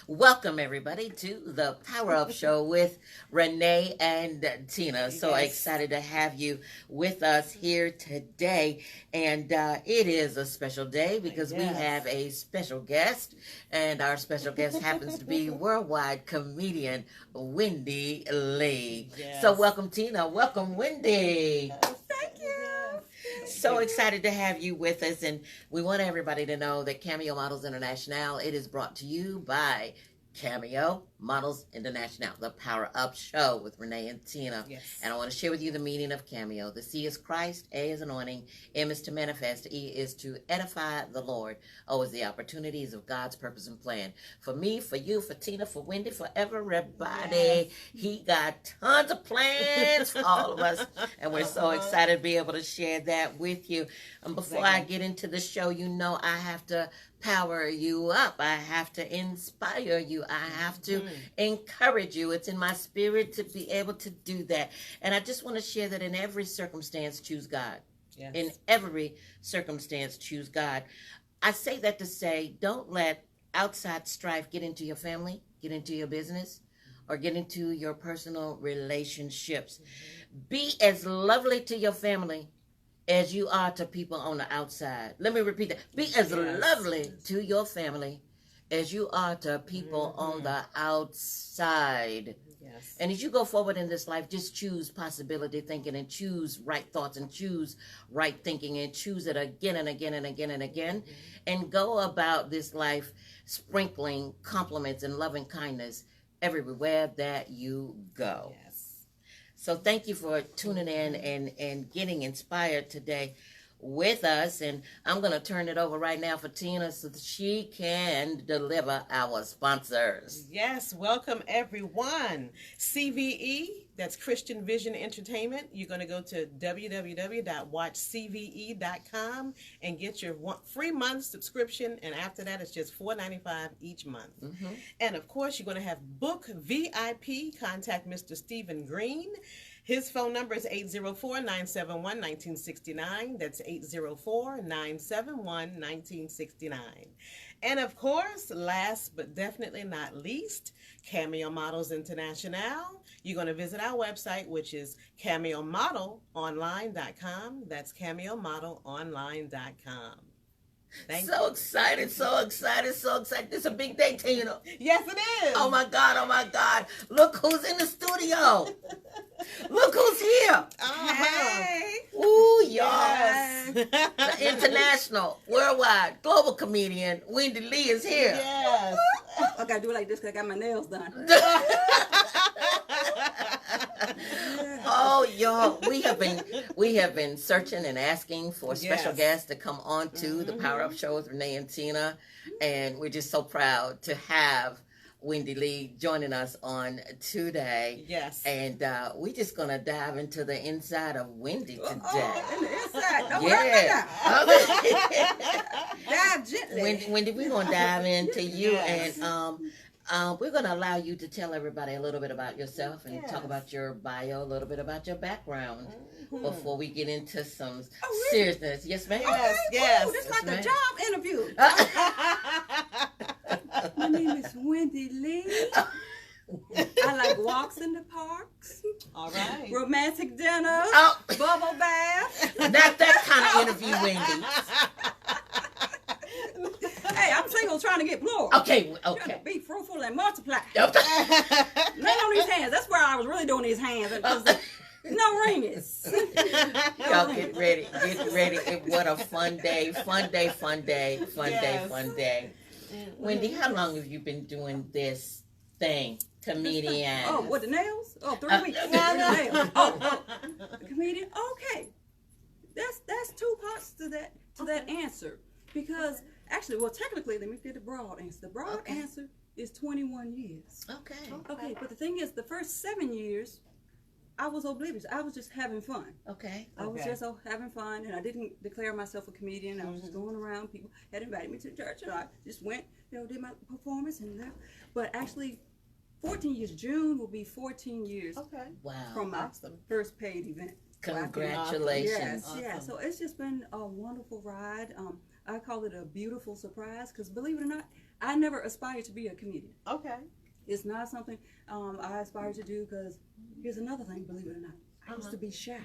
Welcome, everybody, to the Power Up Show with Renee and Tina. So excited to have you with us here today. And it is a special day because we have a special guest. And our special guest happens to be worldwide comedian Wendy Lee. So welcome, Tina. Welcome, Wendy. Thank you. So excited to have you with us, and we want everybody to know that Cameo Models Internationale, it is brought to you by Cameo Models Internationale, the Power Up Show with Renee and Tina. And I want to share with you the meaning of Cameo. The C is Christ, A is anointing, M is to manifest, E is to edify the Lord. O is the opportunities of God's purpose and plan. For me, for you, for Tina, for Wendy, for everybody. He got tons of plans for all of us, and we're so excited to be able to share that with you. And before I get into the show, you know I have to power you up. I have to inspire you. I have to encourage you. It's in my spirit to be able to do that. And I just want to share that in every circumstance, choose God. In every circumstance, choose God. I say that to say, don't let outside strife get into your family, get into your business, or get into your personal relationships. Be as lovely to your family as you are to people on the outside. Let me repeat that. Be as lovely to your family as you are to people on the outside. And as you go forward in this life, just choose possibility thinking and choose right thoughts and choose right thinking and choose it again and again and again and again. And go about this life sprinkling compliments and loving kindness everywhere that you go. So thank you for tuning in and getting inspired today with us. And I'm going to turn it over right now for Tina so that she can deliver our sponsors. Yes, welcome everyone. CVE, that's Christian Vision Entertainment. You're going to go to www.watchcve.com and get your free month subscription. And after that, it's just $4.95 each month. And of course, you're going to have Book VIP. Contact Mr. Stephen Green. His phone number is 804-971-1969. That's 804-971-1969. And of course, last but definitely not least, Cameo Models Internationale. You're going to visit our website, which is cameomodelonline.com. That's cameomodelonline.com. So excited, so excited, so excited. This is a big day, Tina. Yes, it is. Oh my God, oh my God. Look who's in the studio. Look who's here. Hey. Ooh, y'all. The international, worldwide, global comedian, Wendy Lee is here. Yes. I gotta do it like this because I got my nails done. Oh, y'all, we have been searching and asking for special guests to come on to the Power Up Show with Renee and Tina, and we're just so proud to have Wendy Lee joining us on today. And we're just gonna dive into the inside of Wendy today. In the inside, don't dive gently. Wendy, we're gonna dive into you and we're going to allow you to tell everybody a little bit about yourself and talk about your bio, a little bit about your background before we get into some seriousness. Yes, ma'am. Yes. Ooh, this is like a job interview. My name is Wendy Lee. I like walks in the parks. All right. Romantic dinners. Bubble bath. Not that kind of interview, Wendy. Hey, I'm single trying to get plural. Okay. Trying to be fruitful and multiply. Lay on these hands. That's where I was really doing these hands. No rings. Y'all get ready. Get ready. What a fun day. Fun day. Wendy, how long have you been doing this thing? Comedian. Oh, what, the nails? Oh, 3 weeks. Nails. Oh, the comedian? Okay. That's two parts to that answer. Because actually, well, technically, let me get the broad answer. The broad answer is 21 years. Okay, but the thing is, the first 7 years, I was oblivious. I was just having fun. I was just having fun, and I didn't declare myself a comedian. I was just going around. People had invited me to church, and I just went, did my performance and left. But actually, 14 years. June will be 14 years. Wow. From my first paid event. Congratulations. Yes. So it's just been a wonderful ride. I call it a beautiful surprise because, believe it or not, I never aspired to be a comedian. Okay. It's not something I aspire to do, because here's another thing, believe it or not. I used to be shy.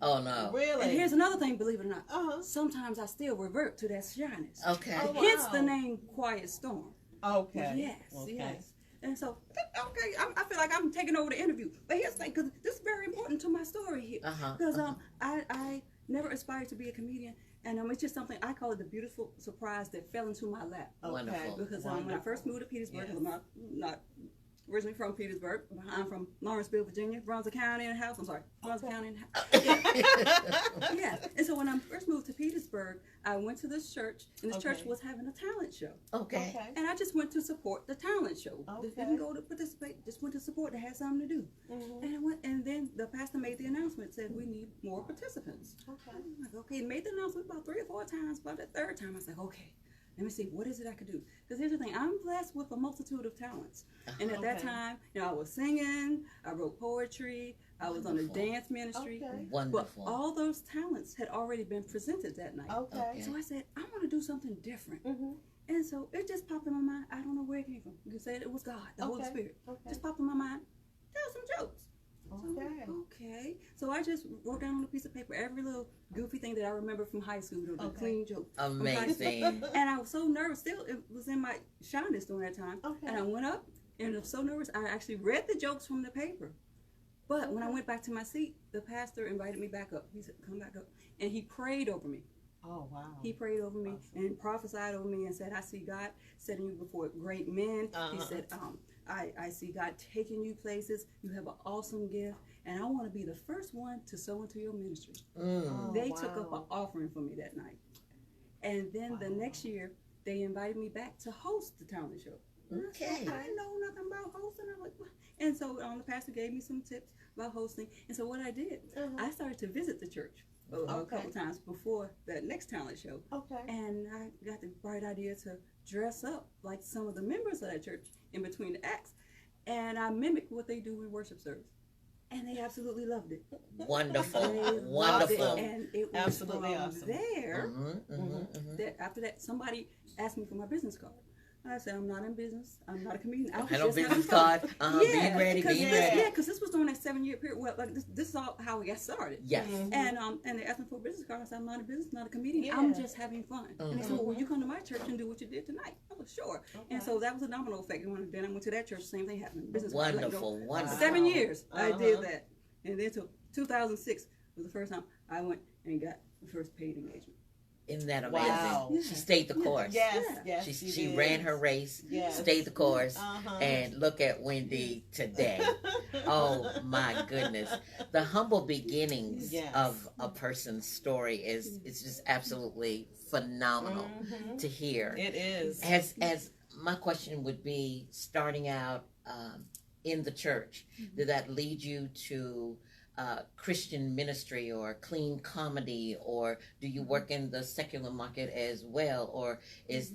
Oh, no. Really? And here's another thing, believe it or not. Sometimes I still revert to that shyness. Okay. Oh, wow. Hence the name Quiet Storm. Okay. Yes, Okay. yes. And so, okay, I feel like I'm taking over the interview. But here's the thing, because this is very important to my story here. Because I never aspired to be a comedian. And it's just something, I call it the beautiful surprise that fell into my lap. Wonderful. Because when I first moved to Petersburg, I'm not originally from Petersburg. I'm from Lawrenceville, Virginia, Brunswick County in the house. I'm sorry, Brunswick County in the house. Yeah. And so when I first moved to Petersburg, I went to this church, and this church was having a talent show. Okay. And I just went to support the talent show. Didn't go to participate, just went to support to have something to do. And I went, and then the pastor made the announcement, said we need more participants. Okay. I'm like, okay, made the announcement about 3 or 4 times. By the third time, I was like, okay, let me see, what is it I could do? Because here's the thing, I'm blessed with a multitude of talents. And at that time, I was singing, I wrote poetry, I was on a dance ministry. Wonderful. But all those talents had already been presented that night. So I said, I want to do something different. And so it just popped in my mind. I don't know where it came from. You said it was God, the Holy Spirit. Just popped in my mind. Tell some jokes. Okay. So I just wrote down on a piece of paper every little goofy thing that I remember from high school, the clean joke. Amazing. And I was so nervous. Still, it was in my shyness during that time. And I went up, and I was so nervous, I actually read the jokes from the paper. But when I went back to my seat, the pastor invited me back up. He said, come back up. And he prayed over me. Oh, wow. He prayed over me and prophesied over me and said, I see God setting you before great men. He said, I see God taking you places. You have an awesome gift. And I want to be the first one to sow into your ministry. They took up an offering for me that night. And then the next year, they invited me back to host the talent show. Okay. I didn't know nothing about hosting. I'm like, what? And so the pastor gave me some tips about hosting. And so what I did, I started to visit the church a couple times before that next talent show. And I got the bright idea to dress up like some of the members of that church in between the acts. And I mimicked what they do in worship service. And they absolutely loved it. Wonderful. Wonderful. And it was absolutely awesome. There, that after that, somebody asked me for my business card. I said, I'm not in business. I'm not a comedian. I no business card. Being ready, being ready. Yeah, because this was during that 7-year period. Well, like this is all how we got started. Yes. And they asked me for a business card. I said, I'm not in business, not a comedian. I'm just having fun. And they said, well, you come to my church and do what you did tonight. I was sure. And so that was a domino effect. And then I went to that church, same thing happened. Business card. Wonderful, wonderful. 7 years I did that. And then until 2006 was the first time I went and got the first paid engagement. Isn't that amazing? Wow. She stayed the course. Yes, She ran her race, stayed the course, and look at Wendy today. Oh my goodness. The humble beginnings of a person's story is just absolutely phenomenal to hear. It is. As my question would be, starting out in the church, did that lead you to Christian ministry or clean comedy, or do you work in the secular market as well, or is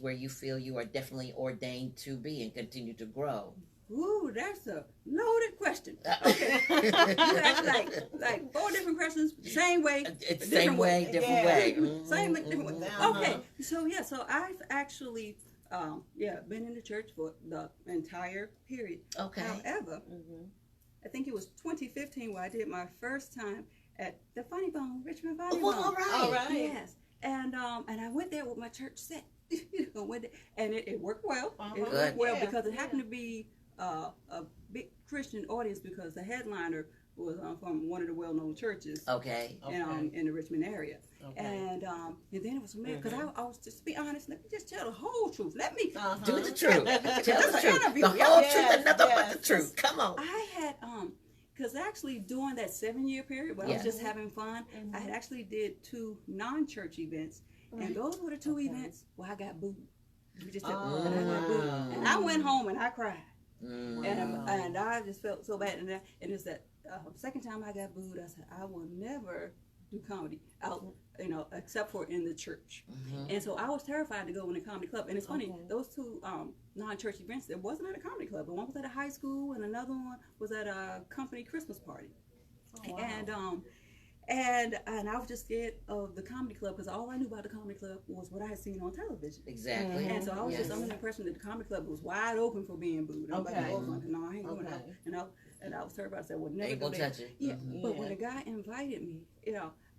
where you feel you are definitely ordained to be and continue to grow? Ooh, that's a loaded question. Okay. That's like 4 different questions, same way. It's same way, different way. Same way, different way. Okay, so I've actually been in the church for the entire period. Okay. However, I think it was 2015 where I did my first time at the Funny Bone, Richmond Funny Bone. All right. Yes. And I went there with my church set. And it worked well. It worked well because it happened to be a big Christian audience, because the headliner was from one of the well-known churches. In the Richmond area. And then it was amazing because I was, just to be honest, let me just tell the whole truth. Let me do the truth. Tell the truth. The whole truth and nothing but the truth. Come on. I had because actually during that 7-year period when I was just having fun, I had actually did 2 non-church events, and those were the 2 events where I got booed. And I went home and I cried. And I just felt so bad. And it's that second time I got booed, I said, I will never do comedy out, except for in the church. And so I was terrified to go in a comedy club. And it's funny, those 2 non-church events, it wasn't at a comedy club, but one was at a high school and another one was at a company Christmas party. And I was just scared of the comedy club because all I knew about the comedy club was what I had seen on television. Exactly. And so I was just under the impression that the comedy club was wide open for being booed. I'm like, oh, no, I ain't going out. And I was terrified. I said, well, never ain't go gonna there. touch it. Yeah, but when the guy invited me,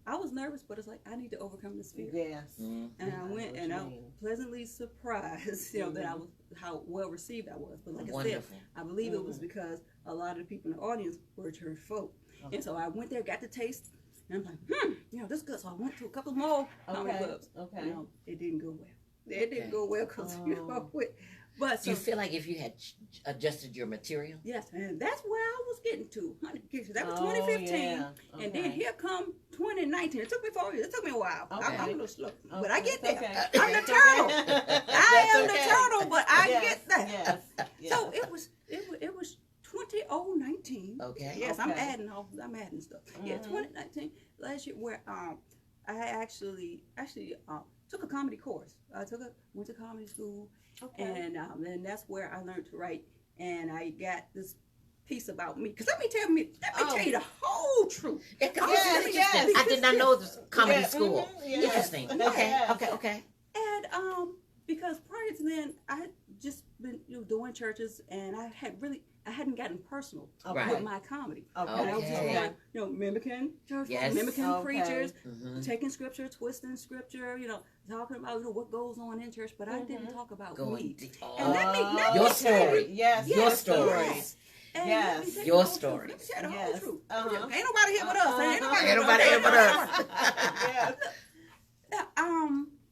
I was nervous, but it's like I need to overcome this fear. Yes. And I went, and I was pleasantly surprised, that I was how well received I was. But like I said, I believe it was because a lot of the people in the audience were church folk, and so I went there, got the taste, and I'm like, this is good. So I went to a couple more comedy clubs. Okay. It didn't go well. It didn't go well because But do you feel like if you had adjusted your material? Yes, and that's where I was getting to. That was 2015, and then here come 2019. It took me 4 years. It took me a while. I'm a little slow, but I get there. I'm the turtle. I am the turtle, but I get there. Yes. So it was 2019. Okay. Yes, I'm adding stuff. Yeah, 2019 last year where I actually took a comedy course. Went to comedy school. Okay. And that's where I learned to write, and I got this piece about me. Because let me tell you the whole truth. I did not know this comedy school. Interesting. Yes. Okay. And because prior to then, I had just been doing churches, and I hadn't gotten personal with my comedy. Okay. And I was just going, mimicking church, mimicking preachers, taking scripture, twisting scripture, talking about what goes on in church, but I didn't talk about me. And let me your story. Yes. Your story. Yes. And your story. Let me tell the whole truth. Ain't nobody here but us. Ain't nobody here but us.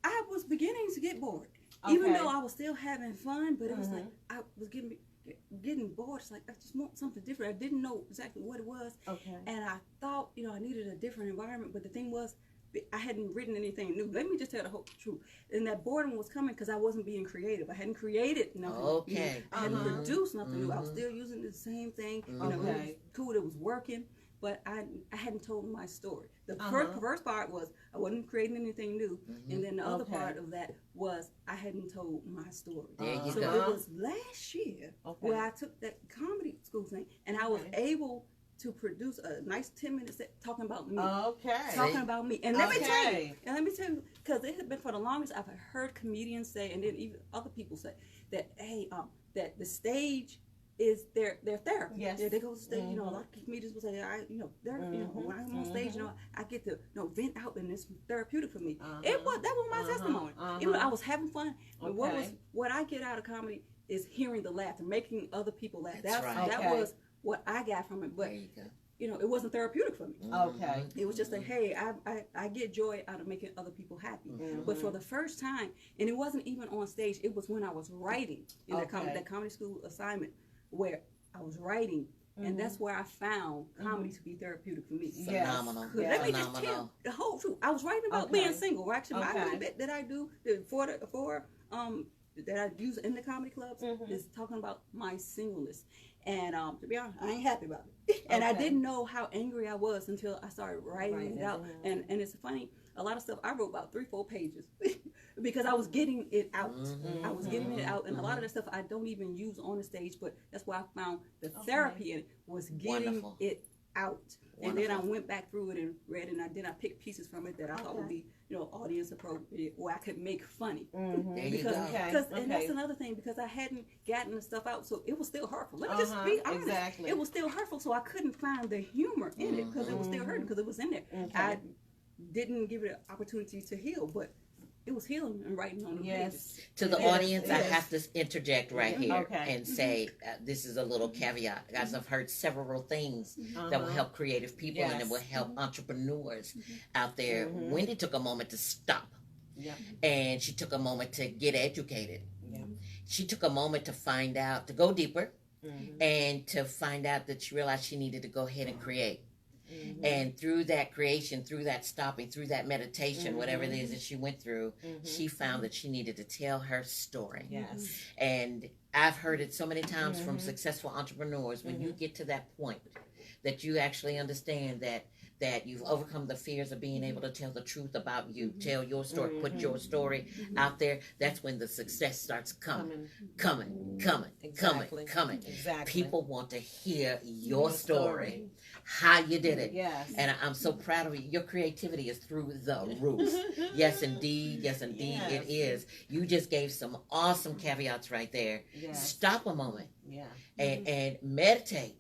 I was beginning to get bored. Even though I was still having fun, but it was like I was getting bored. It's like I just want something different. I didn't know exactly what it was. And I thought, I needed a different environment. But the thing was, I hadn't written anything new. Let me just tell the whole truth. And that boredom was coming because I wasn't being creative. I hadn't created nothing new. I hadn't produced nothing new. I was still using the same thing. It was cool. It was working. But I hadn't told my story. The first part was I wasn't creating anything new. And then the other part of that was I hadn't told my story. So it was last year where I took that comedy school thing and I was able to produce a nice 10-minute set talking about me. Talking about me. And let me tell you, because it had been for the longest, I've heard comedians say, and then even other people say, that, hey, that the stage is their therapy. Yes. They go to stage, a lot of comedians will say, when I'm on stage, I get to, vent out and it's therapeutic for me. That was my testimony. I was having fun. But what I get out of comedy is hearing the laughter, making other people laugh. That was what I got from it. But it wasn't therapeutic for me. It was just like, hey, I get joy out of making other people happy. But for the first time, and it wasn't even on stage, it was when I was writing in that comedy school assignment where I was writing, and that's where I found comedy to be therapeutic for me. Phenomenal. Let me just tell the whole truth. I was writing about being single. Actually, my little bit that I do that I use in the comedy clubs is talking about my singleness. And to be honest, I ain't happy about it. And I didn't know how angry I was until I started writing it out. And it's funny, a lot of stuff I wrote about 3-4 pages because I was getting it out. I was getting it out. And a lot of that stuff I don't even use on the stage, but that's why I found the therapy in it was getting it out. And then I went back through it and read it, and I picked pieces from it that I thought would be, audience appropriate, or I could make funny. Because and that's another thing, because I hadn't gotten the stuff out, so it was still hurtful. Let me just be honest. Exactly. It was still hurtful, so I couldn't find the humor in it because it was still hurting because it was in there. I didn't give it an opportunity to heal, but it was healing and writing on the pages. To the audience, I have to interject right here and say this is a little caveat. Guys, I've heard several things that will help creative people and it will help entrepreneurs out there. Wendy took a moment to stop. And she took a moment to get educated. She took a moment to find out, to go deeper, and to find out that she realized she needed to go ahead and create. And through that creation, through that stopping, through that meditation, whatever it is that she went through, she found that she needed to tell her story. And I've heard it so many times from successful entrepreneurs, when you get to that point that you actually understand that that you've overcome the fears of being able to tell the truth about you, tell your story, put your story out there, that's when the success starts coming. Exactly. People want to hear your story, how you did it. Yes. And I'm so proud of you. Your creativity is through the roof. Yes, indeed. Yes, indeed, it is. You just gave some awesome caveats right there. Yes. Stop a moment. Yeah. And meditate.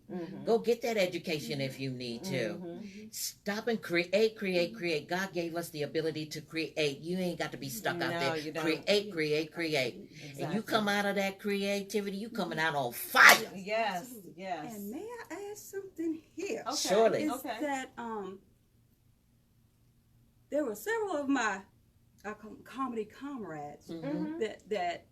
Go get that education if you need to. Stop and create. God gave us the ability to create. You ain't got to be stuck out there. You don't. Create. Exactly. And you come out of that creativity, you coming out on fire. Yes. And may I add something here? Okay. Surely. Is that there were several of my comedy comrades that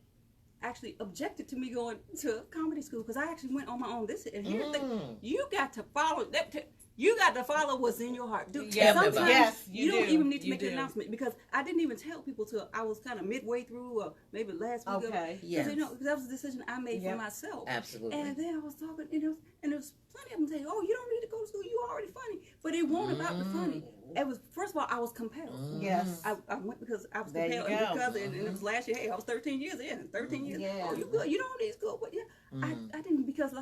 actually objected to me going to comedy school because I actually went on my own. And here's the thing: you got to follow that. You got to follow what's in your heart. Sometimes you don't even need to make an announcement because I didn't even tell people till I was kind of midway through or maybe last week. Okay. Yes. Because that was a decision I made for myself. Absolutely. And then I was talking, and there was plenty of them saying, "Oh, you don't need to go to school. You already funny." But it wasn't about the funny. It was, first of all, I was compelled. Yes. I went because I was compelled. And it was last year. Hey, I was 13 years in. 13 years. Yeah. Oh, you good. You don't need school. But I didn't because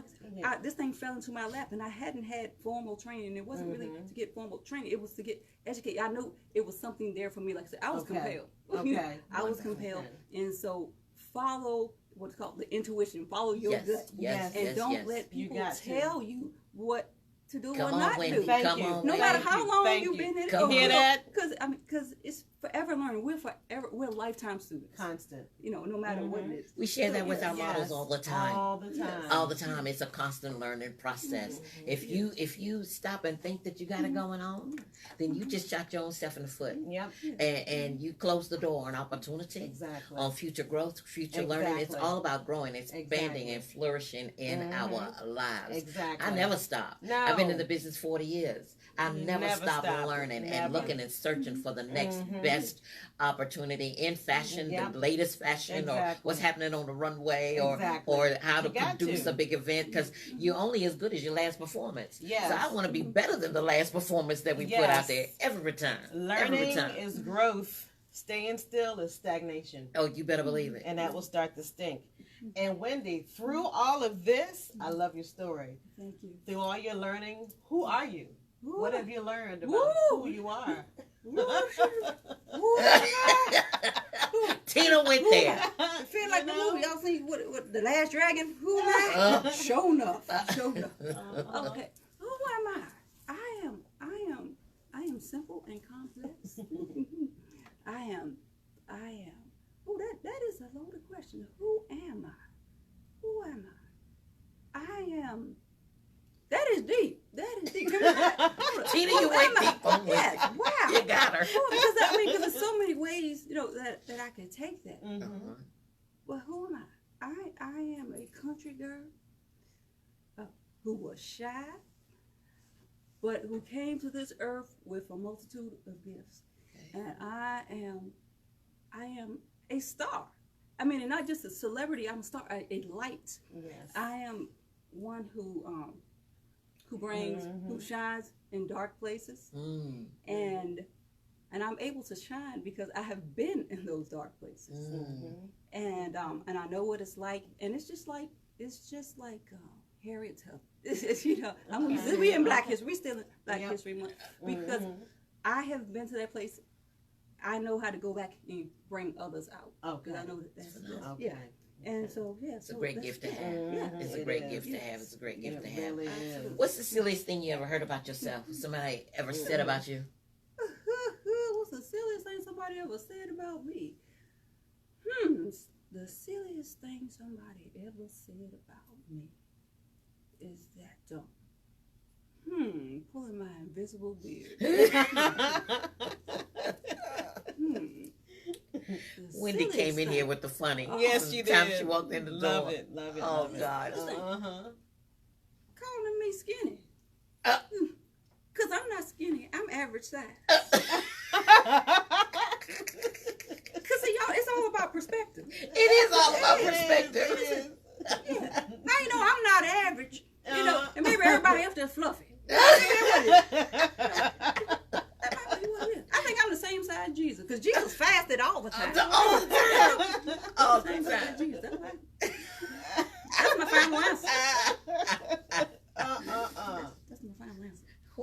this thing fell into my lap and I hadn't had formal training. It wasn't really to get formal training. It was to get educated. I knew it was something there for me. Like I said, I was compelled. Okay. I was compelled. And so follow what's called the intuition. Follow your gut. And don't let people tell you what to do or not do. No matter how long you've been in it. Hear that? Because it's forever learning. We're lifetime students. Constant. No matter what it is. We share that with our models all the time. All the time. All the time. It's a constant learning process. If you stop and think that you got it going on, then you just shot your own self in the foot. Yep. And you close the door on opportunity. Exactly. On future growth, future learning. It's all about growing, expanding, and flourishing in our lives. Exactly. I never stop. No. I've been in the business 40 years. I've never stopped learning and looking and searching for the next best opportunity in fashion, the latest fashion, or what's happening on the runway, or how to produce a big event, because you're only as good as your last performance. Yes. So I want to be better than the last performance that we put out there every time. Learning is growth. Staying still is stagnation. Oh, you better believe it. And that will start to stink. And Wendy, through all of this, I love your story. Thank you. Through all your learning, who are you? What have you learned about who you are? Tina went there. I feel like the movie. Y'all seen what The Last Dragon? Who am I? Show enough. Okay. Who am I? I am simple and complex. I am. Oh, that is a loaded question. Who am I? I am. That is deep. Tina, you went deep on yes. Wow. You got her. Because there's so many ways, that I can take that. Well, who am I? I am a country girl who was shy, but who came to this earth with a multitude of gifts. Okay. And I am a star. I mean, and not just a celebrity. I'm a star, a light. Yes. I am one who brings, who shines in dark places, and I'm able to shine because I have been in those dark places, and I know what it's like, and it's just like Harriet Tubman. We in Black History, we still in Black History Month because I have been to that place. I know how to go back and bring others out because I know that's And so, it's a great gift to have. It's a great gift to have. It's a great gift to have. Really is. What's the silliest thing you ever heard about yourself? Somebody ever said about you? What's the silliest thing somebody ever said about me? The silliest thing somebody ever said about me is that pulling my invisible beard. Wendy came in here with the funny. Yes, she did. Time she walked in the door. Love it. Oh, God. Calling me skinny. Because I'm not skinny. I'm average size. Because, y'all, it's all about perspective. It is all about perspective. I know I'm not average. And maybe everybody else just fluffy.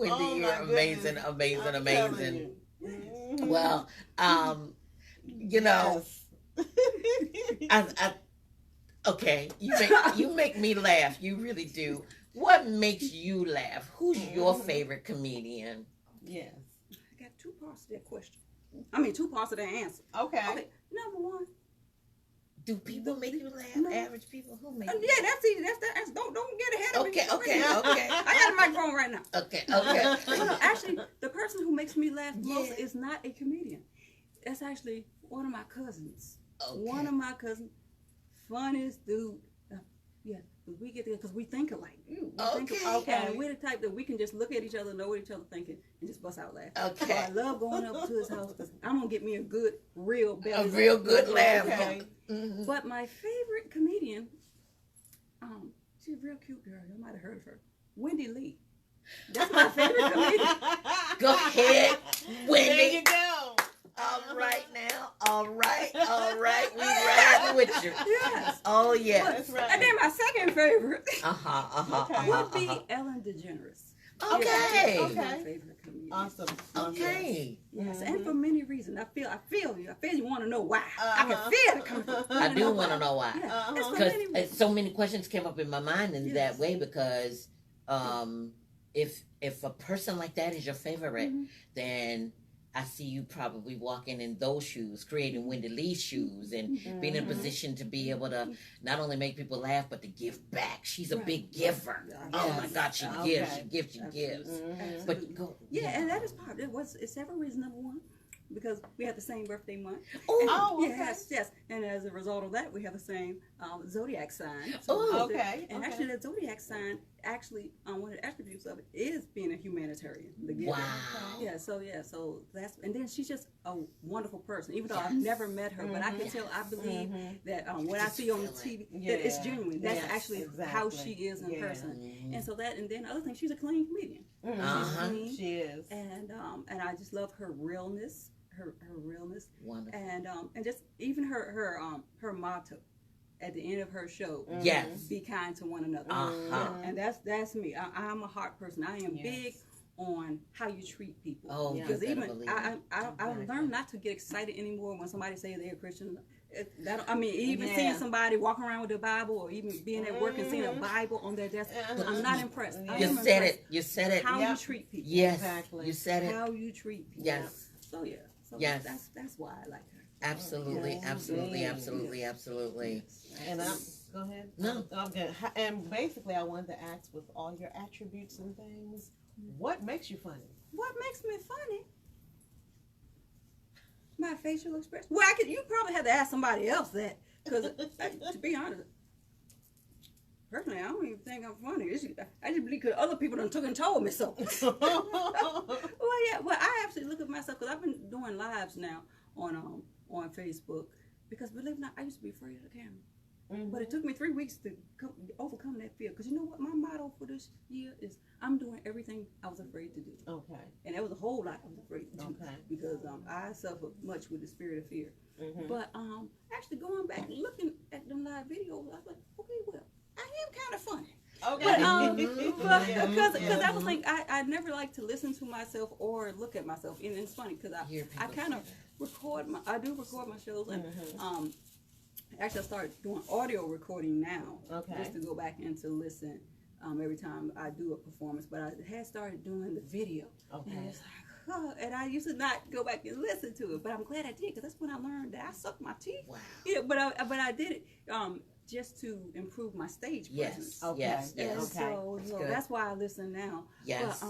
Wendy, you're amazing, amazing, amazing. Well, you know, I okay, you make me laugh. You really do. What makes you laugh? Who's your favorite comedian? Yes. I got two parts to that question. I mean, two parts of that answer. Okay. Number one. Do people make you laugh? No. Average people? Who make you Yeah, that's easy. That's don't get ahead of me. Okay. I got a microphone right now. Okay. Well, actually, the person who makes me laugh most is not a comedian. That's actually one of my cousins. Okay. One of my cousins, funniest dude. We get there because we think alike. And we're the type that we can just look at each other, know what each other thinking, and just bust out laughing. Okay. So I love going up to his house because I'm gonna get me a good, real belly. A real good laugh. Okay. Mm-hmm. But my favorite comedian, she's a real cute girl. You might have heard of her, Wendy Lee. That's my favorite comedian. Go ahead, Wendy. There you go. All right now. All right. We riding with you. Yes. Oh yeah. That's right. And then my second favorite would be Uh-huh. Ellen DeGeneres. Okay. She's my favorite comedian. Awesome. Okay. Yes, and for many reasons. I feel you. I feel you want to know why. I can feel it coming through. I do want to know why. Yeah. It's for Because many reasons. so many questions came up in my mind in that way because if a person like that is your favorite, then I see you probably walking in those shoes, creating Wendy Lee's shoes, and being in a position to be able to not only make people laugh, but to give back. She's a big giver. Oh my God, she gives, she gives, she gives. But go. Yeah, and that is part. It's several reasons. Number one, because we have the same birthday month. Yes. And as a result of that, we have the same zodiac sign. And actually, the zodiac sign, one of the attributes of it is being a humanitarian. Wow. So that's, and then she's just a wonderful person. Even though I've never met her, but I can tell, I believe that what I see on the TV, that it's genuine. That's actually how she is in person. And so that, and then the other thing, she's a clean comedian. She's clean. She is. And I just love her realness. Her realness. Wonderful. And just even her motto at the end of her show. Yes. Be kind to one another. And that's me. I'm a heart person. I am big on how you treat people. Oh, because even I learned not to get excited anymore when somebody says they're a Christian. Seeing somebody walking around with a Bible, or even being at work and seeing a Bible on their desk, I'm not impressed. You said it. How you treat people. Yes. Exactly. You said it. How you treat people. Yes. So that's why I like her. Absolutely. And go ahead. No. Okay. And basically, I wanted to ask, with all your attributes and things, what makes you funny? What makes me funny? My facial expression. Well, you probably have to ask somebody else that, because to be honest, personally, I don't even think I'm funny. I just believe because other people done took and told me so. Well, I actually look at myself because I've been doing lives now on Facebook, because believe it or not, I used to be afraid of the camera. But it took me 3 weeks to overcome that fear. Because you know what? My motto for this year is I'm doing everything I was afraid to do. Okay. And there was a whole lot I was afraid to do. Okay. Because I suffer much with the spirit of fear. But actually going back and looking at them live videos, I was like, okay, well, I am kind of funny. Okay. Because I was like, I never like to listen to myself or look at myself. And it's funny because I kind of record my shows. And actually, I started doing audio recording now, just to go back and to listen every time I do a performance. But I had started doing the video, and it's like, and I used to not go back and listen to it. But I'm glad I did, because that's when I learned that I suck my teeth. Wow. Yeah, but I did it just to improve my stage presence. Yes. So that's why I listen now. Yes.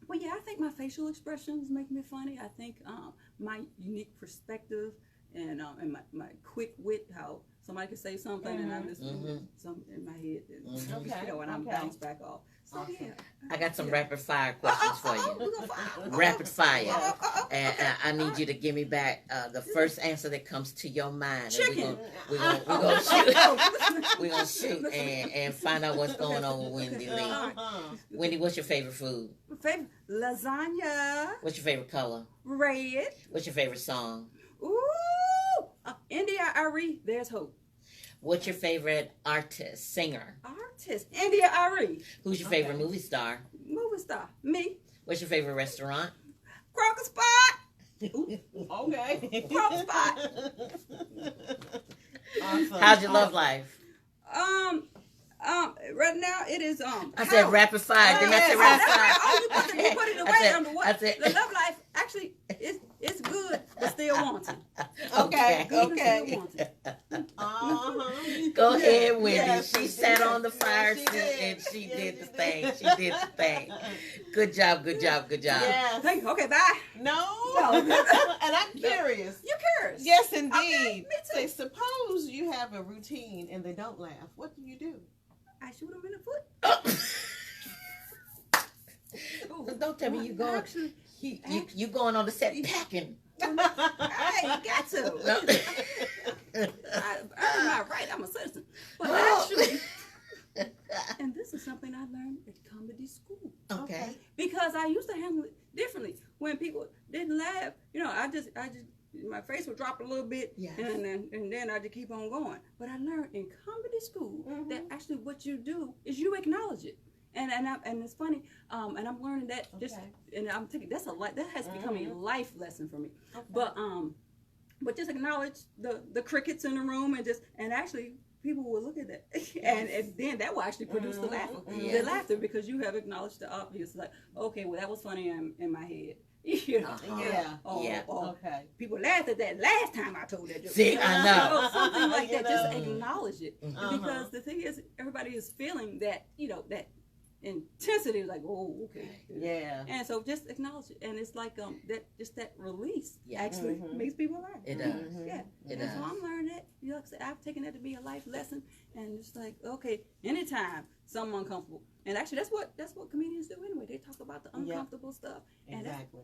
But yeah, I think my facial expressions make me funny. I think my unique perspective. And my quick wit, how somebody could say something and I listen to something in my head, and I'm bounced back off. So yeah, I got some rapid fire questions for you. Rapid fire, and I need you to give me back the first answer that comes to your mind. Chicken. We're gonna shoot. We're gonna shoot and find out what's going on with Wendy Lee. Wendy, what's your favorite food? Favorite lasagna. What's your favorite color? Red. What's your favorite song? Ooh, India Ari, there's hope. What's your favorite artist, singer? India Ari. Who's your favorite movie star? Movie superstar. Me. What's your favorite restaurant? Crocker Spot. Okay. Crocker Spot. Awesome. How's your love life? Right now it is I said rapid fire. Didn't I say rapid fire? Oh, you put it away under what? I said, The love life actually it's good but still wanting. Okay. Good but Okay. still wanting. Go ahead, Wendy. Yes, she she sat did. on the fire Yes, she seat did. and she Yes, did she the thing. did. She did the thing. Good job, good job, good job. Yes. Thank you. Okay, bye. No. No. And I'm curious. You curious? Yes, indeed. Okay, me too. Say, suppose you have a routine and they don't laugh. What do you do? I shoot him in the foot. Don't tell me you going. Actually, You going on the set packing. hey, you got to. No. I'm not right. I'm a citizen. But actually, and this is something I learned at comedy school. Okay. Because I used to handle it differently. When people didn't laugh, I just my face would drop a little bit, Yes. and then I just keep on going. But I learned in comedy school that actually what you do is you acknowledge it. And it's funny, and I'm learning that and I'm thinking that has become a life lesson for me. Okay. But just acknowledge the crickets in the room and actually people will look at that and then that will actually produce the laughter because you have acknowledged the obvious, like, okay, well that was funny in my head. Yeah. Okay. People laughed at that last time I told that joke. See, I know. Something like that. Just know. acknowledge it because the thing is, everybody is feeling that that intensity, like, oh, okay, Yeah. and so just acknowledge it, and it's like that release Yeah. actually makes people laugh. It does. Yeah, It and does. so I'm learning that. Like I said, I've taken that to be a life lesson, and it's like, okay, anytime something uncomfortable, and actually that's what comedians do anyway. They talk about the uncomfortable stuff, Exactly.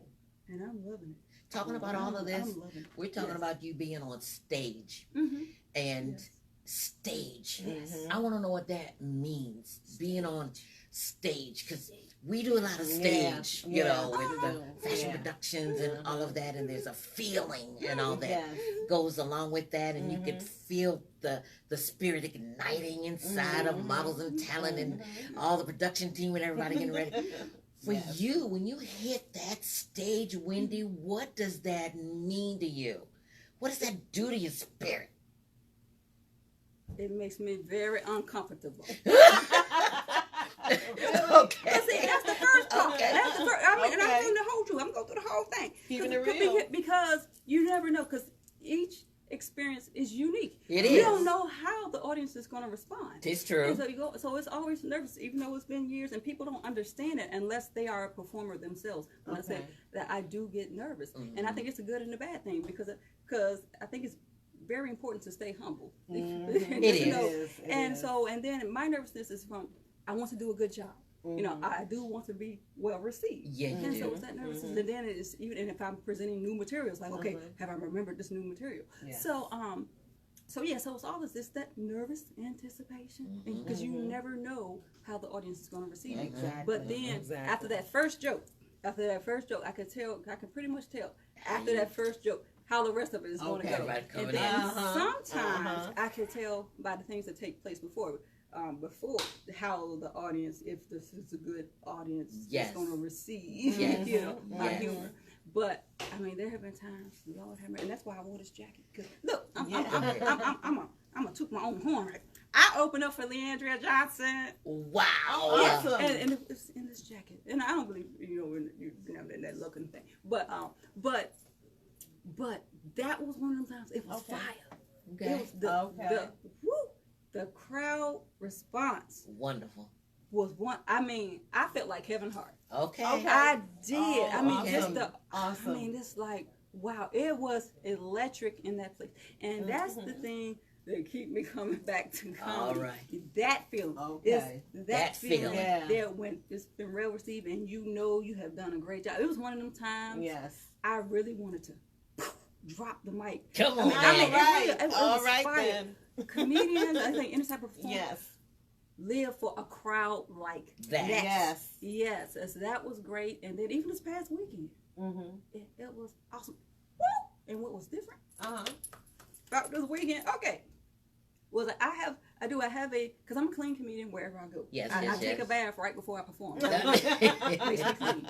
and I'm loving it. Talking about all of this, I'm loving it. we're talking about you being on stage. Mm-hmm. And Yes. stage. Yes. I want to know what that means, being on stage, because we do a lot of stage, you know, with the fashion productions and all of that, and there's a feeling and all that Yes. goes along with that, and you can feel the spirit igniting inside of models and talent and all the production team and everybody getting ready. For you, when you hit that stage, Wendy, what does that mean to you? What does that do to your spirit? It makes me very uncomfortable. Okay. But see, that's the first part. Okay. That's the first. I mean, and I'm telling the whole truth. I'm going through the whole thing. Keeping it real. Because you never know. Because each experience is unique. It You is. don't know how the audience is going to respond. It's true. And so you go. So it's always nervous, even though it's been years, and people don't understand it unless they are a performer themselves. When I say that, I do get nervous, and I think it's a good and a bad thing because I think it's very important to stay humble. It is. And then my nervousness is from I want to do a good job. I do want to be well received. Yeah, you and do. so it's that nervousness. And then it's even if I'm presenting new materials, like, okay, have I remembered this new material? Yeah. So it's always that nervous anticipation because you never know how the audience is going to receive it. Exactly. But then after that first joke, I can pretty much tell after that first joke how the rest of it is going to go. Right, And then sometimes I can tell by the things that take place before how the audience, if this is a good audience, is going to receive my humor. But I mean, there have been times, Lord have mercy, and that's why I wore this jacket. Cause look, I'm gonna toot my own horn. Right? I opened up for Leandria Johnson. Wow. Awesome. And it's in this jacket, and I don't believe in that looking thing. But that was one of them times. It was fire. Okay. It was the crowd response. Wonderful. Was one. I mean, I felt like Kevin Hart. Okay. I did. Oh, I mean, awesome. just Awesome. I mean, it's like, wow, it was electric in that place, and that's the thing that keep me coming back to comedy. All right. That feeling. Okay. That feeling. Yeah. There when it's been well received, and you have done a great job. It was one of them times. Yes. I really wanted to drop the mic. Come on, it All was right fire. then. Comedians, I think, any type of performance. Yes. Live for a crowd like That. that. Yes. So that was great. And then even this past weekend, it was awesome. Woo! And what was different about this weekend, was I I do. I have because I'm a clean comedian wherever I go. Yes, I take a bath right before I perform. Makes me clean.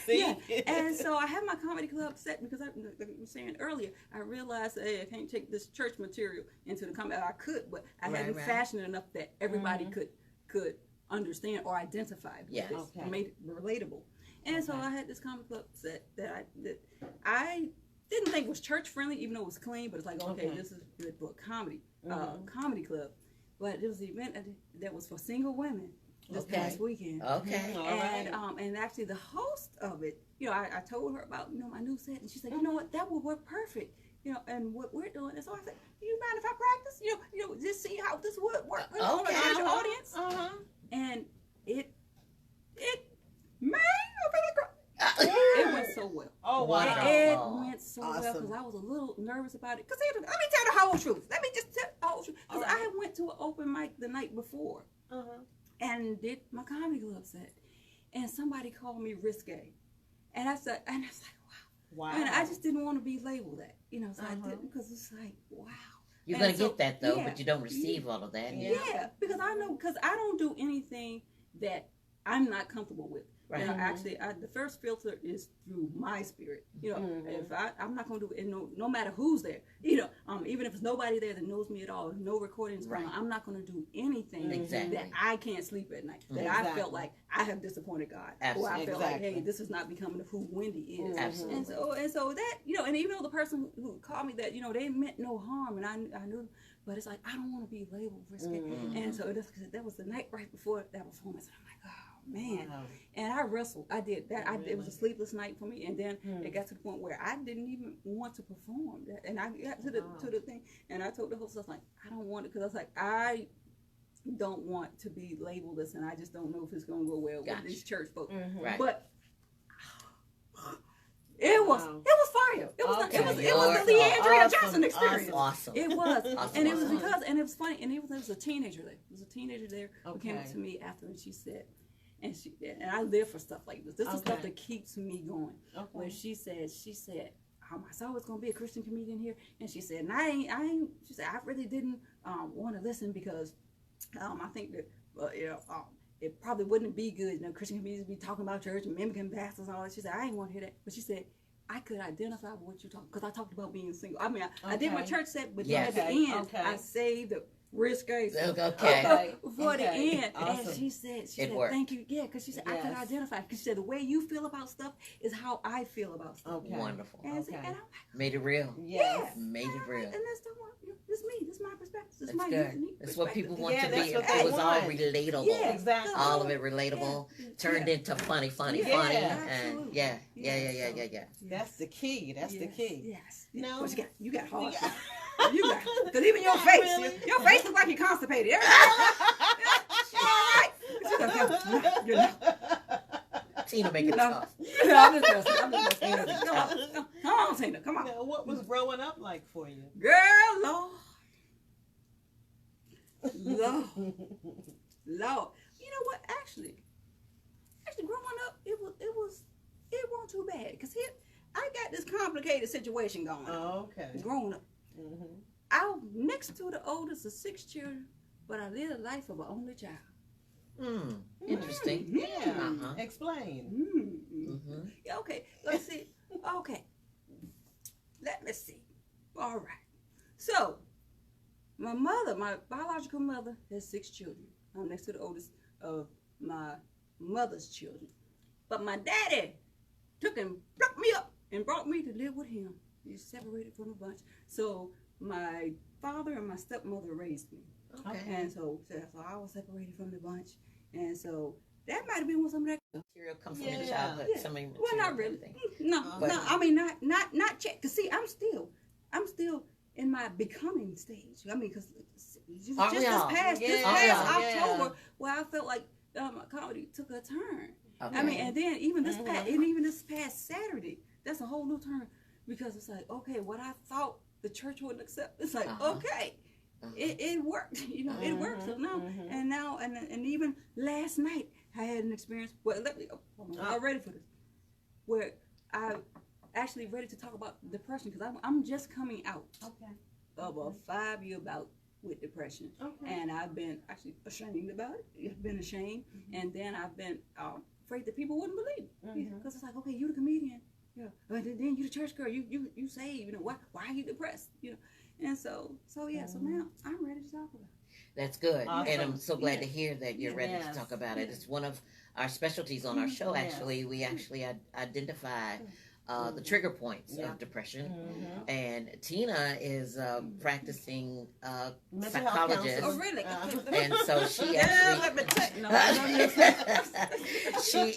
Yeah, and so I have my comedy club set because like I was saying earlier, I realized, hey, I can't take this church material into the comedy. I could, but I hadn't fashioned it enough that everybody could understand or identify with this, or made it relatable. And so I had this comedy club set that I didn't think was church friendly, even though it was clean. But it's like, okay, this is good for a comedy club. But it was an event that was for single women. This past weekend. Okay. And actually the host of it, I told her about, my new set, and she said, you know what, that will work perfect, and what we're doing. And so I said, do you mind if I practice? Just see how this would work with a large audience. And it went so well. Oh, wow. It went so well because I was a little nervous about it. Because let me tell the whole truth. Let me just tell the whole truth. Because I had went to an open mic the night before. And did my comedy club set, and somebody called me risque, and I was like, wow. And I just didn't want to be labeled that, so I didn't, because it's like, wow. You're gonna get that though, but you don't receive all of that. Yeah, because I know, because I don't do anything that I'm not comfortable with. Right. Actually, the first filter is through my spirit. If I'm not going to do it, no matter who's there. Even if it's nobody there that knows me at all, no recordings going on, I'm not going to do anything that I can't sleep at night. That I felt like I have disappointed God, or I felt like, hey, this is not becoming who Wendy is. Absolutely. And so that and even though the person who called me that, they meant no harm, and I knew. But it's like, I don't want to be labeled risky. And so that was the night right before that performance. And I'm like, oh man. Wow. And I wrestled. I did that. It was a sleepless night for me. And then it got to the point where I didn't even want to perform that. And I got to the thing, and I told the host, I was like, I don't want it, because I was like, I don't want to be labeled this, and I just don't know if it's going to go well with these church folks. Right. But it was fire. It was the Leandria Johnson experience. Awesome. It was. And it was because, and it was funny, and there was a teenager there. There was a teenager there who came up to me after, and she said, and I live for stuff like this. This is stuff that keeps me going. When she said, I saw I was gonna be a Christian comedian here, and she said, and I ain't. She said, I really didn't want to listen because I think that it probably wouldn't be good. Christian comedians be talking about church and mimicking pastors and all that. She said, I ain't want to hear that. But she said, I could identify with what you talk, because I talked about being single. I mean, I did my church set, but then at the end, I saved the risque for the end. Awesome. And she said, thank you. Yeah, because she said, I could identify. Because she said, the way you feel about stuff is how I feel about stuff. Wonderful. And, and I'm like, made it real. Yes. Made it real. And that's the one. This is me. This is my perspective. This is my good. unique That's what people want to be. It was all relatable. Yeah, exactly. All of it relatable. Turned into funny. And yeah. That's the key. That's the key. Yes. No. You got hard. You got, because even your face, your face looks like you're constipated. Tina, make it tough. I'm just messing. Come on, Tina, come on. Now, what was growing up like for you? Girl, Lord. You know what? Actually, growing up, it wasn't too bad, because I got this complicated situation going. Oh, okay. Growing up. I'm next to the oldest of 6 children, but I live a life of an only child. Interesting. Yeah. Explain. Yeah, okay. Let's see. Okay. Let me see. All right. So, my biological mother, has 6 children. I'm next to the oldest of my mother's children. But my daddy took and plucked me up and brought me to live with him. He's separated from a bunch. So my father and my stepmother raised me. Okay. And so I was separated from the bunch. And so that might have been what some of that material comes from your childhood. Well, not really. No. I mean, not check. Cause see, I'm still in my becoming stage. I mean, cause just this past October, where I felt like my comedy took a turn. Okay. I mean, and then even this past Saturday, that's a whole new turn, because it's like, okay, what I thought the church wouldn't accept, it's like, okay, it worked, it worked. So now, and even last night, I had an experience. Well, I'm ready for this, where I actually ready to talk about depression, because I'm just coming out. Okay. of a 5-year bout with depression. And I've been actually ashamed about it. I've been ashamed. And then I've been afraid that people wouldn't believe it. Because it's like, okay, you the comedian. Yeah. But then you the church girl. You saved. You know, why are you depressed? You know. And so now I'm ready to talk about it. That's good. Awesome. And I'm so glad to hear that you're ready to talk about it. It's one of our specialties on our show, actually. We actually identify the trigger points of depression. And Tina is practicing psychologist. Oh, really? And so she actually she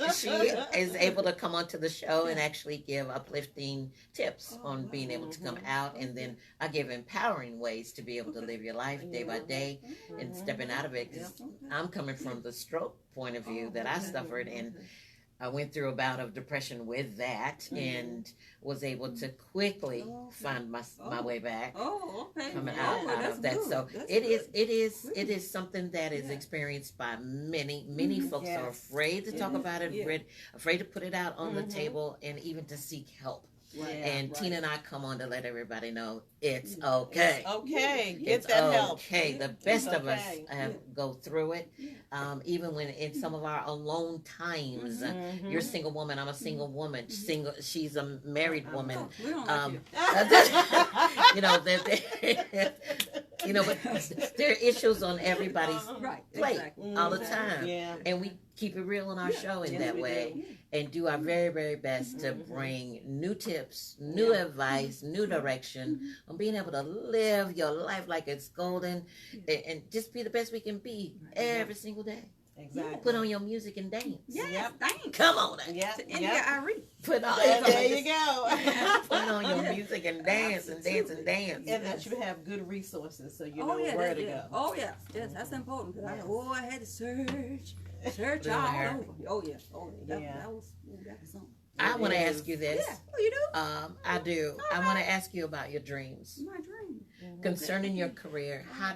is able to come onto the show and actually give uplifting tips on being able to come out, and then I give empowering ways to be able to live your life day by day and stepping out of it, because I'm coming from the stroke point of view that I suffered, and I went through a bout of depression with that, and was able to quickly find my way back. Coming out of that. So it is something that is experienced by many folks are afraid to talk about it, afraid to put it out on the table, and even to seek help. Tina and I come on to let everybody know it's okay. It's okay. Get It's that help. Okay. The best of us go through it. Even when in some of our alone times, you're a single woman, I'm a single woman. She's a married woman. You know, but there are issues on everybody's plate all the time. And we keep it real on our show in that way, and do our very, very best to bring new tips, new advice, new direction on being able to live your life like it's golden, and just be the best we can be every single day. Exactly. Put on your music and dance. Thanks. Come on. Put on. There you go. Put on your music and dance and dance and dance. And that you have good resources so you know where to go. Oh yes, that's important. Because I had to search all over. That was something. I want to ask you this. Yeah. Oh, you do? I do. I want to ask you about your dreams. My dream. Concerning your career, how,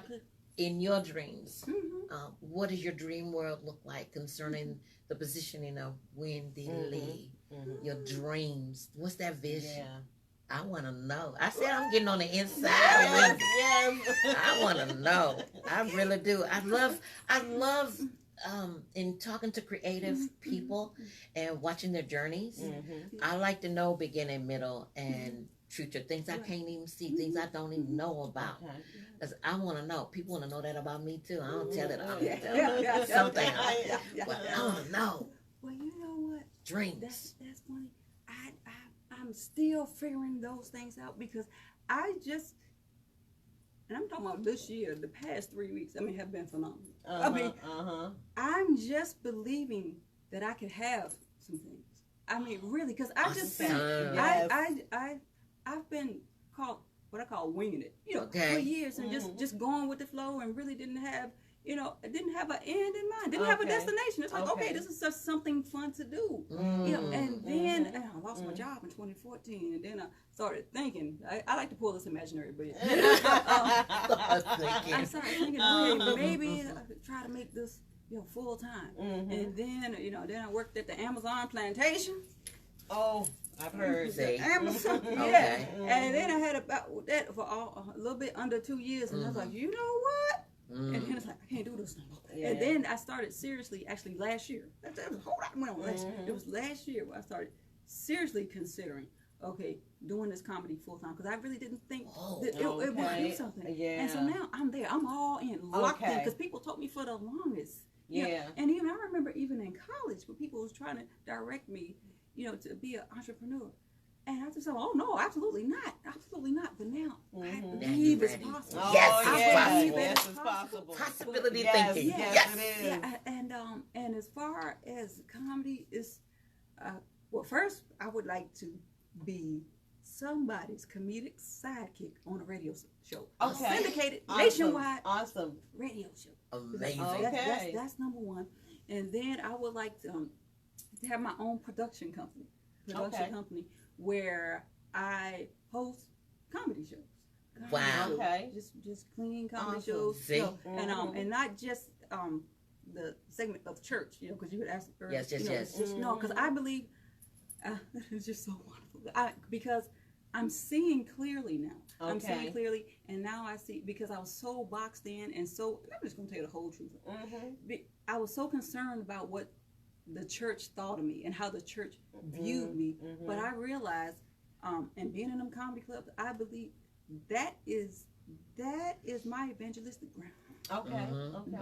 in your dreams, what does your dream world look like concerning the positioning of Wendy Lee? Your dreams. What's that vision? I want to know. I said I'm getting on the inside. I want to know. I really do. I love in talking to creative people and watching their journeys. I like to know beginning, middle, and future. Things I can't even see, things I don't even know about. Because I want to know. People want to know that about me too. I don't tell it all. Something. But I want to know. Well, you know what? Dreams. That's funny. I'm still figuring those things out, because I just, and I'm talking about this year, the past 3 weeks, have been phenomenal. I'm just believing that I could have some things. Really, because I just been, I've been called what I call winging it, for years, and just going with the flow, and really didn't have, didn't have an end in mind, didn't have a destination. It's like, okay, this is just something fun to do, and then I lost my job in 2014, and then I started thinking, I like to pull this imaginary bridge. I started thinking, maybe I could try to make this, full time, and then, then I worked at the Amazon plantation. Oh, I've heard that. Amazon, and then I had about that for a little bit under 2 years, and I was like, you know what? And then it's like, I can't do this no more. And then I started seriously, actually last year. That was a whole lot went on last year. It was last year where I started seriously considering, doing this comedy full time, because I really didn't think that it would do something. And so now I'm there. I'm all in, locked in, because people told me for the longest. And even I remember even in college when people was trying to direct me, to be an entrepreneur. And I just said, oh no, absolutely not. But now I believe it's possible. Yes, it's possible. Possibility thinking. Yes, it is. And as far as comedy is, well, first I would like to be somebody's comedic sidekick on a radio show. Syndicated, nationwide radio show. Amazing. That's number one. And then I would like to have my own production company. Where I host comedy shows. Wow. Just clean comedy shows. See? And not just the segment of church, because you would ask earlier. Yes. No, because I believe it's just so wonderful. Because I'm seeing clearly now. Okay. I'm seeing clearly, and now I see, because I was so boxed in and so, I'm just going to tell you the whole truth. I was so concerned about what the church thought of me and how the church viewed me, but I realized, and being in them comedy clubs, I believe that is my evangelistic ground. Okay.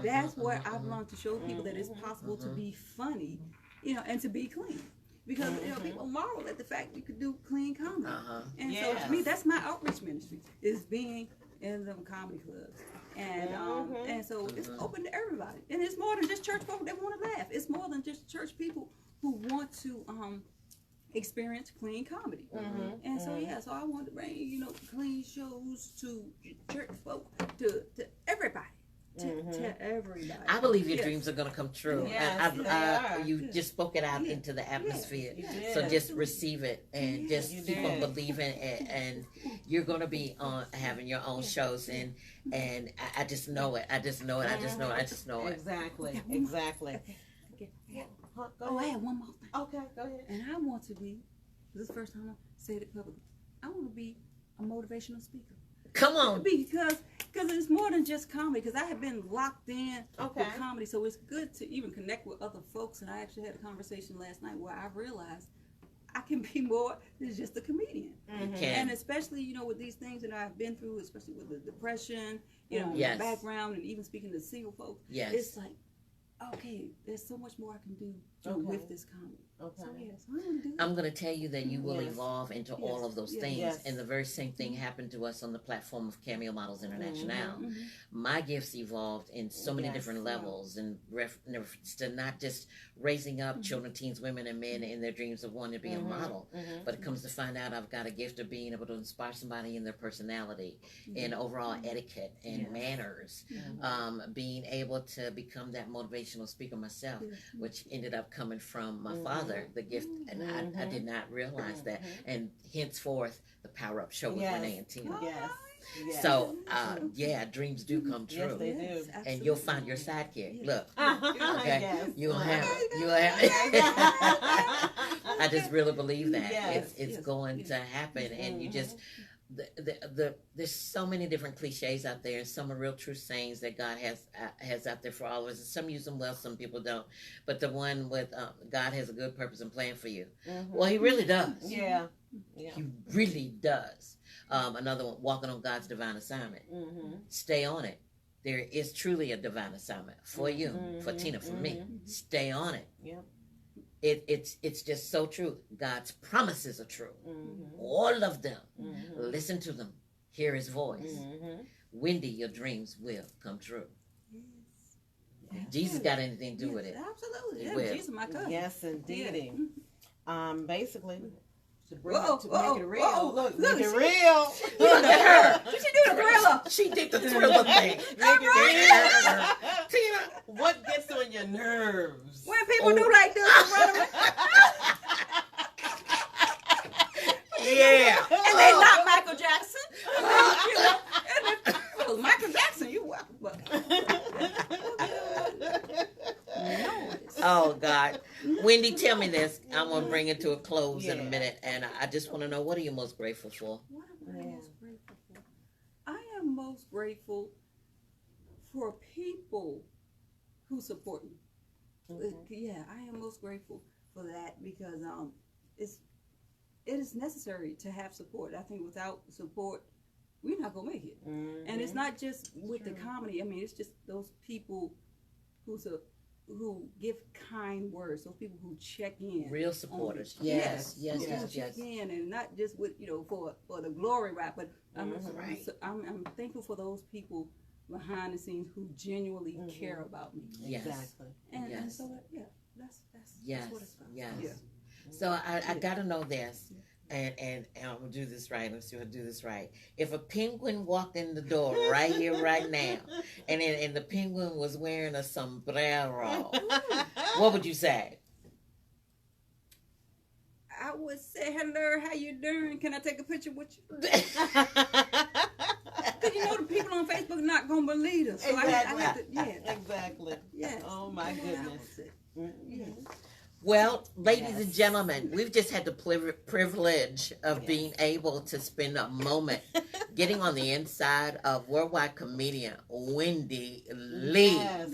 That's where I've learned to show people that it's possible to be funny, and to be clean. Because people marvel at the fact you could do clean comedy, and so to me, that's my outreach ministry, is being in them comedy clubs, and so it's open to everybody, and it's more than just church folk that want to laugh. It's more than just church people who want to experience clean comedy, and so so I want to bring clean shows to church folk, to everybody. To everybody. I believe your dreams are going to come true. Yes, you just spoke it out into the atmosphere. So just receive it and just keep on believing, and you're going to be having your own shows, and I just know it. I just know it. Exactly. I have one more thing. Okay, go ahead. And I want to be, this is the first time I said it publicly, I want to be a motivational speaker. Come on. Because it's more than just comedy, because I have been locked in with comedy, so it's good to even connect with other folks. And I actually had a conversation last night where I realized I can be more than just a comedian. And especially, with these things that I've been through, especially with the depression, my background, and even speaking to single folks, it's like, okay, there's so much more I can do with this comedy. So, I'm going to tell you that you will evolve into all of those things. And the very same thing happened to us on the platform of CAMEO Models Internationale. My gifts evolved in so many different levels, and reference to not just raising up children, teens, women, and men in their dreams of wanting to be a model, but it comes to find out I've got a gift of being able to inspire somebody in their personality, in overall etiquette and manners, being able to become that motivational speaker myself, which ended up coming from my father, the gift, and I did not realize that, and henceforth the Power Up Show with Renee and Tina. So dreams do come true. Yes, they do. And you'll find your sidekick. Look, you'll have I just really believe that it's going to happen, and you just there's so many different cliches out there, and some are real true sayings that God has out there for all of us. And some use them well, some people don't. But the one with God has a good purpose and plan for you. Well, He really does. He really does. Another one, walking on God's divine assignment. Stay on it. There is truly a divine assignment for you, for Tina, for me. Stay on it. It's just so true. God's promises are true. All of them. Listen to them. Hear His voice. Wendy, your dreams will come true. Jesus got anything to do with it? Absolutely. Jesus, my cousin. Yes, indeed. Basically, to make it real. Look, make it real. Look at her. She do the thriller. She did the thriller thing. Make it real. Tina, what gets on your nerves? When people do like this, and they not Michael Jackson. And it was Michael Jackson. You welcome. Oh God, Wendy, tell me this. I'm gonna bring it to a close in a minute, and I just want to know, what are you most grateful for? What am I most grateful for? I am most grateful for people who support me. I am most grateful for that, because it is necessary to have support. I think without support, we're not gonna make it. And it's not just with the comedy. I mean, it's just those people who give kind words, those people who check in. Real supporters. Yes. Check in, and not just with for the glory rap, but I'm thankful for those people behind the scenes who genuinely care about me. Exactly. And so that's what it's about. So I gotta know this. And I'm gonna do this right. Let's see if I do this right. If a penguin walked in the door right here, right now, and the penguin was wearing a sombrero, what would you say? I would say, hello, how you doing? Can I take a picture with you? Because the people on Facebook not gonna believe us. So Exactly. I have to, Exactly. Yes. Oh my goodness. Well, ladies and gentlemen, we've just had the privilege of being able to spend a moment getting on the inside of worldwide comedian Wendy Lee. Yes.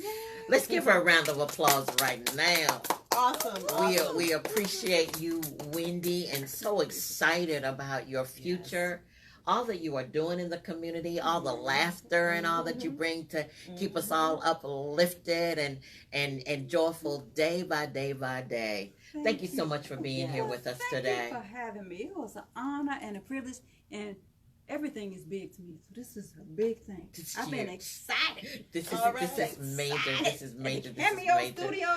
Let's give her a round of applause right now. Awesome. We appreciate you, Wendy, and so excited about your future. All that you are doing in the community, all the laughter and all that you bring to keep us all uplifted and joyful day by day by day. Thank you so much for being here with us today. Thank you for having me. It was an honor and a privilege, and everything is big to me. So this is a big thing. I've been excited. This is major. This is major. CAMEO Studio.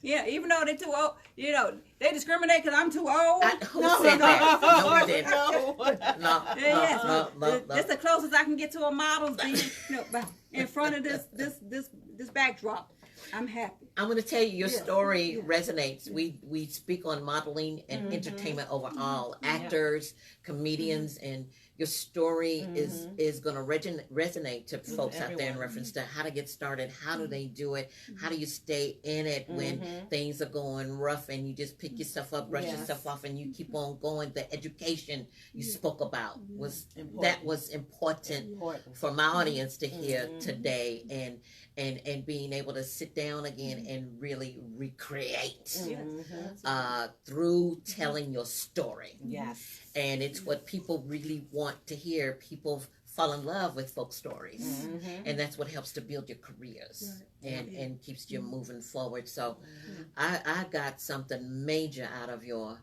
Yeah, even though they're too old, you know, they discriminate because I'm too old. Who said that? No, we didn't. No. That's the closest I can get to a model in front of this backdrop. I'm happy. I'm going to tell you, your story resonates. We speak on modeling and entertainment overall. Actors, comedians, and your story is going to resonate to folks out there in reference to how to get started. How do they do it? How do you stay in it when things are going rough and you just pick yourself up, brush yourself off, and you keep on going? The education you spoke about was important for my audience to hear today, and being able to sit down again and really recreate through telling your story. Yes. And it's what people really want to hear. People fall in love with folk stories. And that's what helps to build your careers and keeps you moving forward. So I got something major out of your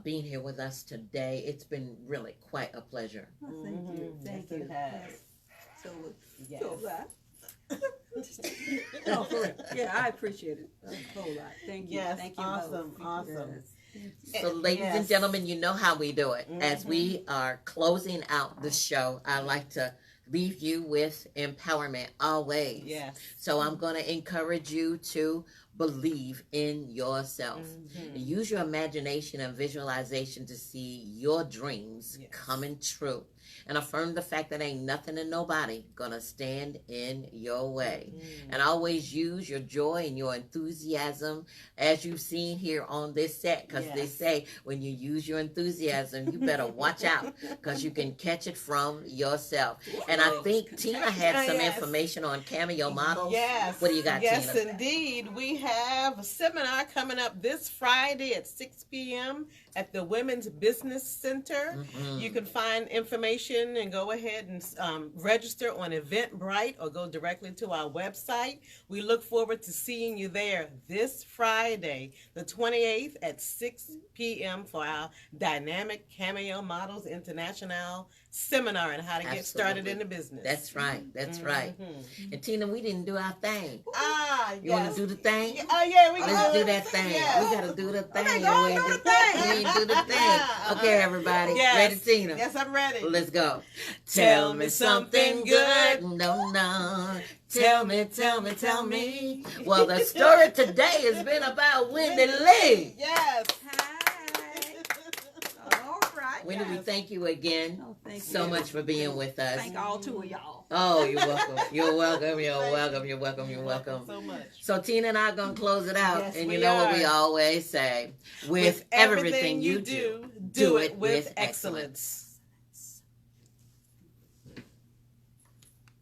being here with us today. It's been really quite a pleasure. Oh, thank you. Thank you. So glad. No, for real. Yeah, I appreciate it a whole lot. Thank you. Yes, thank you. awesome. So, ladies and gentlemen, you know how we do it. As we are closing out the show, I like to leave you with empowerment always. Yes. So I'm going to encourage you to believe in yourself. Use your imagination and visualization to see your dreams coming true. And affirm the fact that ain't nothing and nobody gonna stand in your way. And always use your joy and your enthusiasm, as you've seen here on this set, because they say when you use your enthusiasm, you better watch out, because you can catch it from yourself. And I think Tina had some information on CAMEO models. Yes. What do you got, Tina? Yes, indeed. We have a seminar coming up this Friday at 6 p.m. at the Women's Business Center. You can find information and go ahead and register on Eventbrite or go directly to our website. We look forward to seeing you there this Friday, the 28th at 6 p.m. for our Dynamic CAMEO Models Internationale seminar on how to get started in the business. That's right. That's right. And Tina, we didn't do our thing. You want to do the thing? Let's do that thing. Yes. We got to do the thing. Okay, go on, do the thing. We ain't do the thing. Okay, everybody. Yes. Ready, Tina? Yes, I'm ready. Let's go. Tell me something good. No. Tell me. Well, the story today has been about Wendy Lee. Yes. Wendy, we thank you again so much for being with us. Thank all two of y'all. Oh, you're welcome. You're welcome. You're welcome. So much. So Tina and I are going to close it out. Yes, and you know what we always say. With everything you do it with excellence.